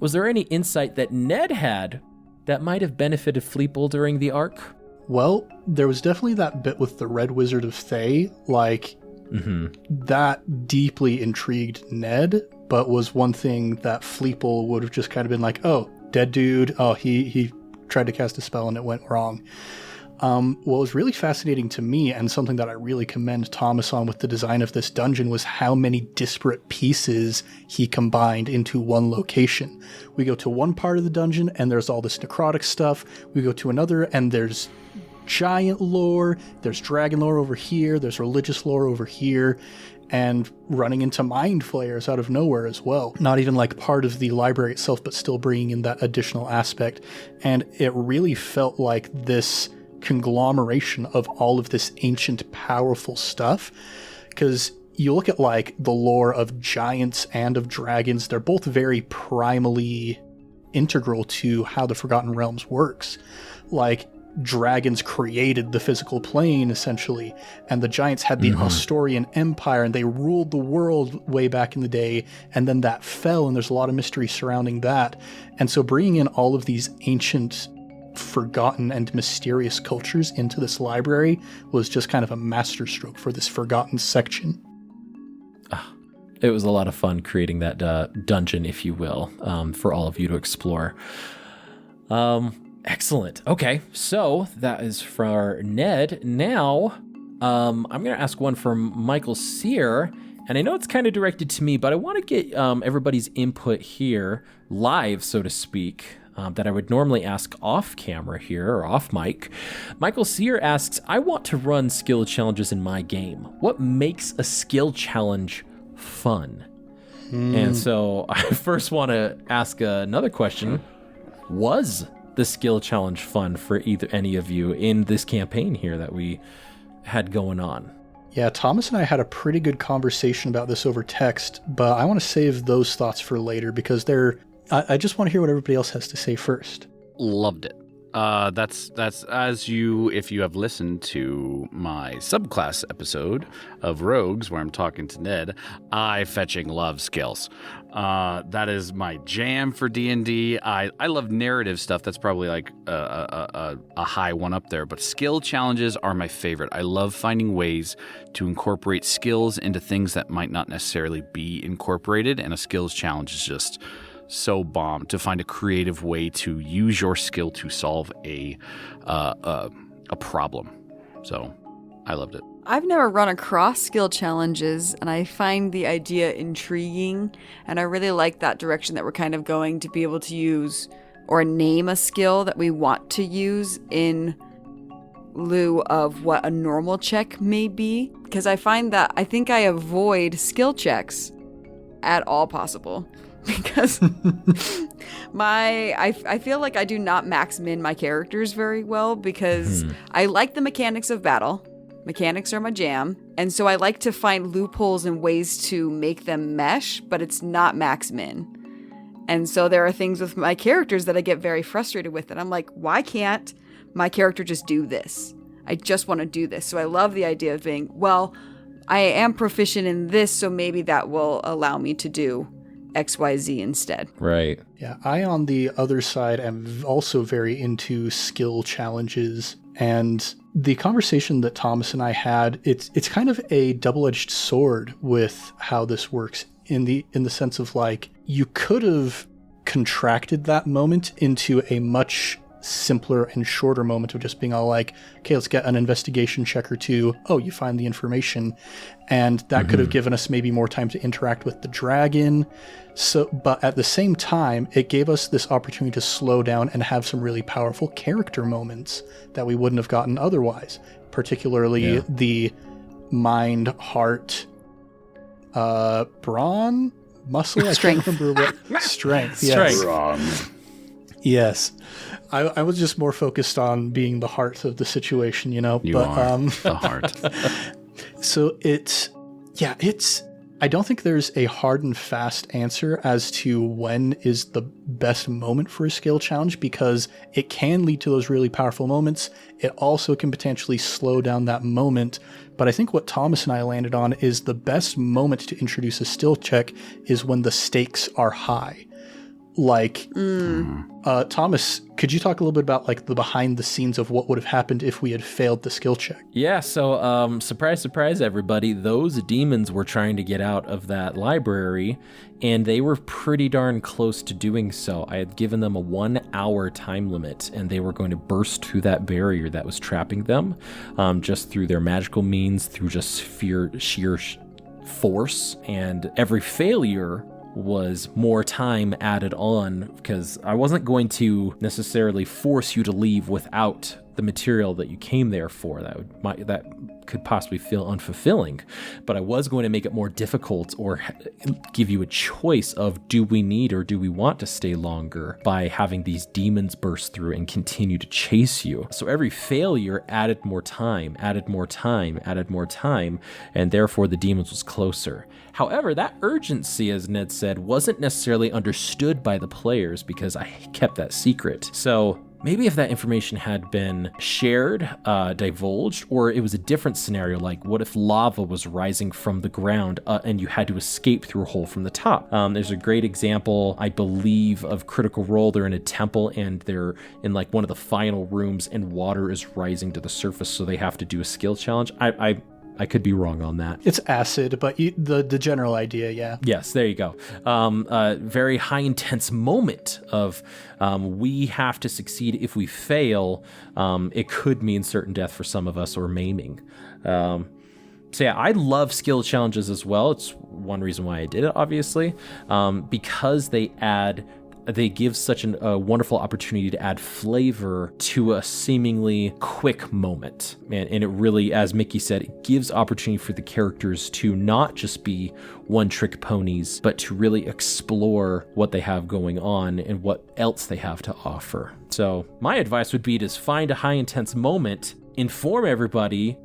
Was there any insight that Ned had that might have benefited Fleeple during the arc? Well, there was definitely that bit with the Red Wizard of Thay, that deeply intrigued Ned, but was one thing that Fleeple would have just kind of been like, oh, dead dude, oh, he tried to cast a spell and it went wrong. What was really fascinating to me, and something that I really commend Thomas on with the design of this dungeon, was how many disparate pieces he combined into one location. We go to one part of the dungeon and there's all this necrotic stuff. We go to another and there's giant lore, there's dragon lore over here, there's religious lore over here, and running into mind flayers out of nowhere as well. Not even like part of the library itself, but still bringing in that additional aspect. And it really felt like this conglomeration of all of this ancient, powerful stuff. Because you look at like the lore of giants and of dragons, they're both very primally integral to how the Forgotten Realms works. Like, dragons created the physical plane, essentially, and the giants had the Asturian Empire, and they ruled the world way back in the day, and then that fell, and there's a lot of mystery surrounding that. And so bringing in all of these ancient, forgotten, and mysterious cultures into this library was just kind of a masterstroke for this forgotten section. It was a lot of fun creating that dungeon, if you will, for all of you to explore. Excellent. Okay, so that is for Ned. Now, I'm going to ask one from Michael Sear, And I know it's kind of directed to me, but I want to get everybody's input here live, so to speak, that I would normally ask off camera here or off mic. Michael Sear asks, I want to run skill challenges in my game. What makes a skill challenge fun? And so I first want to ask another question. Was the skill challenge fun for any of you in this campaign here that we had going on? Yeah, Thomas and I had a pretty good conversation about this over text, but I want to save those thoughts for later because I just want to hear what everybody else has to say first. Loved it. That's if you have listened to my subclass episode of Rogues where I'm talking to Ned, I fetching love skills. That is my jam for D&D. I love narrative stuff. That's probably like a high one up there, but skill challenges are my favorite. I love finding ways to incorporate skills into things that might not necessarily be incorporated, and a skills challenge is just so bomb to find a creative way to use your skill to solve a problem. So I loved it. I've never run across skill challenges, and I find the idea intriguing, and I really like that direction that we're kind of going to be able to use or name a skill that we want to use in lieu of what a normal check may be, because I find that I think I avoid skill checks at all possible. Because I feel like I do not max min my characters very well because I like the mechanics of battle. Mechanics are my jam. And so I like to find loopholes and ways to make them mesh, but it's not max min. And so there are things with my characters that I get very frustrated with. And I'm like, why can't my character just do this? I just want to do this. So I love the idea of being, well, I am proficient in this, so maybe that will allow me to do XYZ instead. Right. Yeah, I on the other side am also very into skill challenges, and the conversation that Thomas and I had, it's kind of a double-edged sword with how this works in the sense of like you could have contracted that moment into a much simpler and shorter moment of just being all like, okay, let's get an investigation check or two. Oh, you find the information. And that could have given us maybe more time to interact with the dragon. But at the same time, it gave us this opportunity to slow down and have some really powerful character moments that we wouldn't have gotten otherwise. Particularly the mind, heart, brawn, muscle, Strength. I can't remember what. Strength, yes. Yes. I was just more focused on being the heart of the situation, you know. You are the heart. So I don't think there's a hard and fast answer as to when is the best moment for a skill challenge, because it can lead to those really powerful moments. It also can potentially slow down that moment. But I think what Thomas and I landed on is the best moment to introduce a skill check is when the stakes are high. Like, Thomas, could you talk a little bit about like the behind the scenes of what would have happened if we had failed the skill check? Yeah, so surprise, surprise, everybody. Those demons were trying to get out of that library, and they were pretty darn close to doing so. I had given them a 1 hour time limit, and they were going to burst through that barrier that was trapping them, just through their magical means, through just sheer force, and every failure was more time added on, because I wasn't going to necessarily force you to leave without the material that you came there for. That could possibly feel unfulfilling, but I was going to make it more difficult or give you a choice of do we need or do we want to stay longer by having these demons burst through and continue to chase you. So every failure added more time, added more time, added more time, and therefore the demons was closer. However, that urgency, as Ned said, wasn't necessarily understood by the players because I kept that secret. So maybe if that information had been shared, divulged, or it was a different scenario, like what if lava was rising from the ground and you had to escape through a hole from the top? There's a great example, I believe, of Critical Role. They're in a temple and they're in like one of the final rooms and water is rising to the surface, so they have to do a skill challenge. I could be wrong on that. It's acid, but the general idea, yeah. Yes, there you go. A very high intense moment of we have to succeed. If we fail, it could mean certain death for some of us or maiming. So yeah, I love skill challenges as well. It's one reason why I did it, obviously, because they give such a wonderful opportunity to add flavor to a seemingly quick moment. And it really, as Mickey said, it gives opportunity for the characters to not just be one-trick ponies, but to really explore what they have going on and what else they have to offer. So my advice would be to find a high-intense moment, inform everybody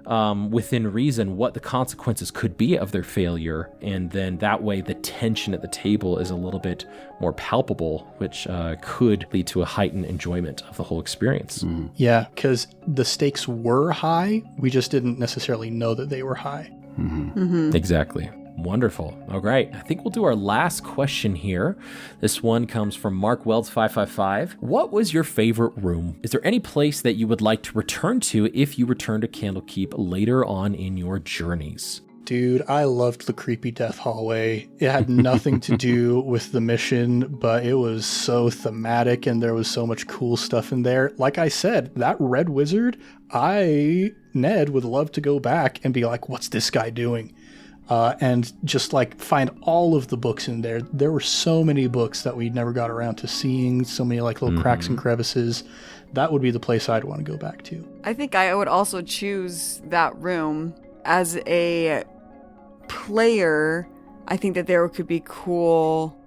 within reason what the consequences could be of their failure, and then that way the tension at the table is a little bit more palpable, which could lead to a heightened enjoyment of the whole experience. Yeah, because the stakes were high. We just didn't necessarily know that they were high. Exactly. Wonderful. All right. I think we'll do our last question here. This one comes from Mark Wells 555. What was your favorite room? Is there any place that you would like to return to if you return to Candlekeep later on in your journeys? Dude, I loved the creepy death hallway. It had nothing to do with the mission, but it was so thematic and there was so much cool stuff in there. Like I said, that red wizard, Ned, would love to go back and be like, what's this guy doing? And just like find all of the books in there. There were so many books that we never got around to seeing, so many like little cracks and crevices. That would be the place I'd want to go back to. I think I would also choose that room as a player. I think that there could be cool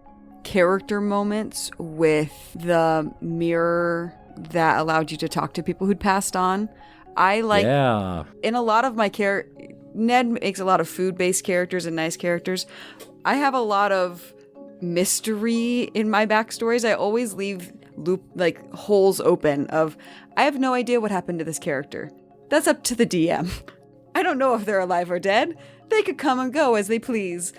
character moments with the mirror that allowed you to talk to people who'd passed on. I like, in a lot of my Ned makes a lot of food-based characters and nice characters. I have a lot of mystery in my backstories. I always leave holes open of, I have no idea what happened to this character. That's up to the DM. I don't know if they're alive or dead. They could come and go as they please.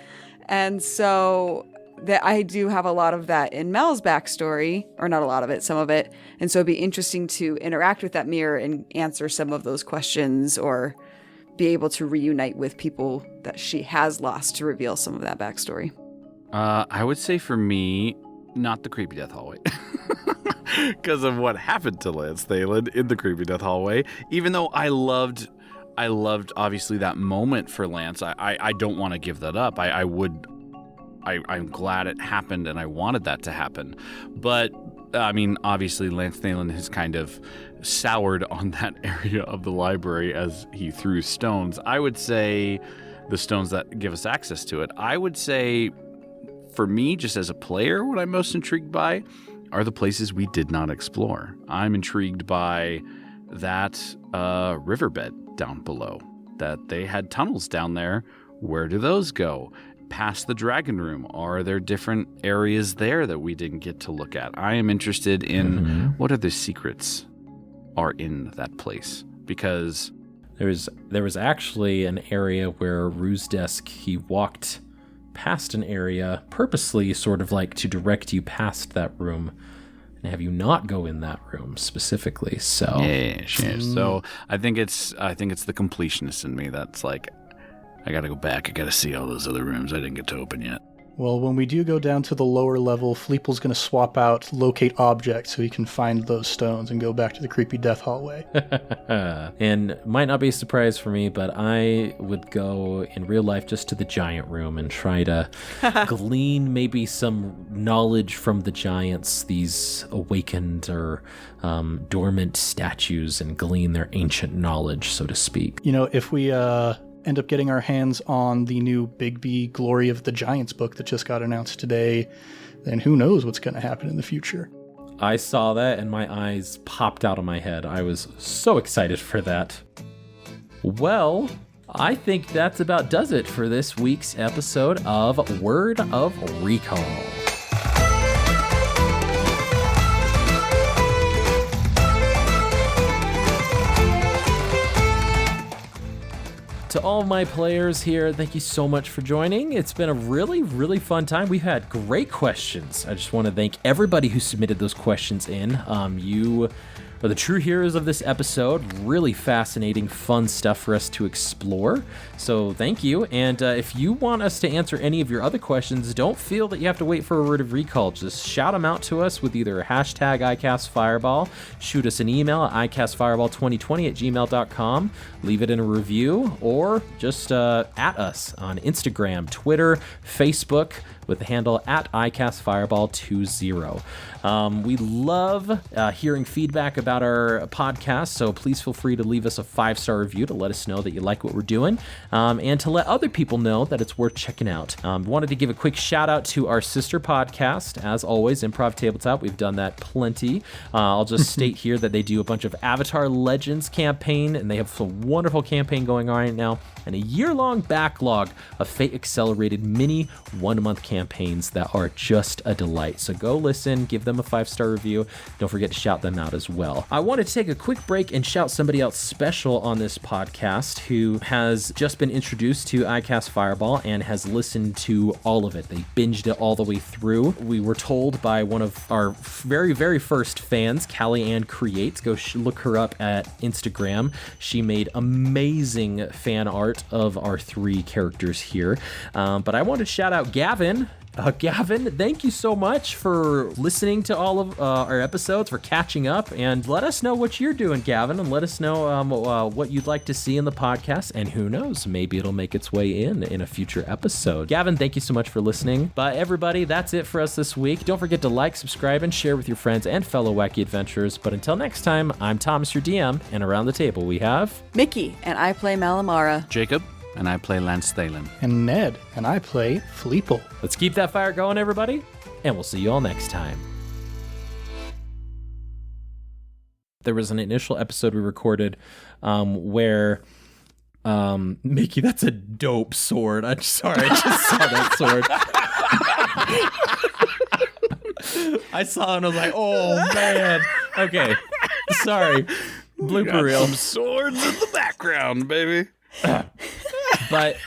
And so that I do have a lot of that in Mel's backstory, or not a lot of it, some of it. And so it'd be interesting to interact with that mirror and answer some of those questions, or be able to reunite with people that she has lost to reveal some of that backstory. I would say for me, not the creepy death hallway. Because of what happened to Lance Thalen in the creepy death hallway. Even though I loved obviously that moment for Lance, I don't want to give that up. I'm glad it happened and I wanted that to happen. But I mean, obviously Lance Thalen has kind of soured on that area of the library as he threw stones. I would say the stones that give us access to it. I would say for me, just as a player, what I'm most intrigued by are the places we did not explore. I'm intrigued by that riverbed down below, that they had tunnels down there. Where do those go? Past the dragon room, are there different areas there that we didn't get to look at? I am interested in what other secrets are in that place, because there was actually an area where Rue's desk, he walked past an area purposely, sort of like to direct you past that room and have you not go in that room specifically. So so I think it's the completionist in me that's like, I gotta go back. I gotta see all those other rooms I didn't get to open yet. Well, when we do go down to the lower level, Fleeple's going to swap out locate object so he can find those stones and go back to the creepy death hallway. And might not be a surprise for me, but I would go in real life just to the giant room and try to glean maybe some knowledge from the giants, these awakened or dormant statues, and glean their ancient knowledge, so to speak. You know, if we end up getting our hands on the new Bigby Glory of the Giants book that just got announced today, then who knows what's going to happen in the future. I saw that and my eyes popped out of my head. I was so excited for that. Well, I think that's about does it for this week's episode of Word of Recall. To all my players here, thank you so much for joining. It's been a really, really fun time. We've had great questions. I just want to thank everybody who submitted those questions in. You are the true heroes of this episode. Really fascinating, fun stuff for us to explore. So thank you. And if you want us to answer any of your other questions, don't feel that you have to wait for a word of recall. Just shout them out to us with either a hashtag ICASTFireball, shoot us an email at icastfireball2020@gmail.com, leave it in a review, or just at us on Instagram, Twitter, Facebook, with the handle at ICASTFireball20. We love hearing feedback about our podcast, so please feel free to leave us a 5-star review to let us know that you like what we're doing, and to let other people know that it's worth checking out. Wanted to give a quick shout out to our sister podcast, as always, Improv Tabletop. We've done that plenty. I'll just state here that they do a bunch of Avatar Legends campaign, and they have a wonderful campaign going on right now, and a year-long backlog of Fate Accelerated mini 1-month campaigns that are just a delight. So go listen, give them a 5-star review. Don't forget to shout them out as well. I want to take a quick break and shout somebody else special on this podcast who has just been introduced to iCast Fireball and has listened to all of it. They binged it all the way through. We were told by one of our very, very first fans, Callie Ann Creates, go look her up at Instagram. She made amazing fan art of our 3 characters here. But I want to shout out Gavin. Gavin, thank you so much for listening to all of our episodes, for catching up, and let us know what you're doing, Gavin, and let us know what you'd like to see in the podcast, and who knows, maybe it'll make its way in a future episode. Gavin, thank you so much for listening. But everybody, that's it for us this week. Don't forget to like, subscribe, and share with your friends and fellow wacky adventurers. But until next time, I'm Thomas, your DM, and around the table we have Mickey, and I play Malamara. Jacob, and I play Lance Thalen. And Ned, and I play Fleeple. Let's keep that fire going, everybody, and we'll see you all next time. There was an initial episode we recorded where Mickey, that's a dope sword. I just saw that sword. I saw it and I was like, oh man. Okay, sorry. Blooper reel. Some swords in the background, baby. But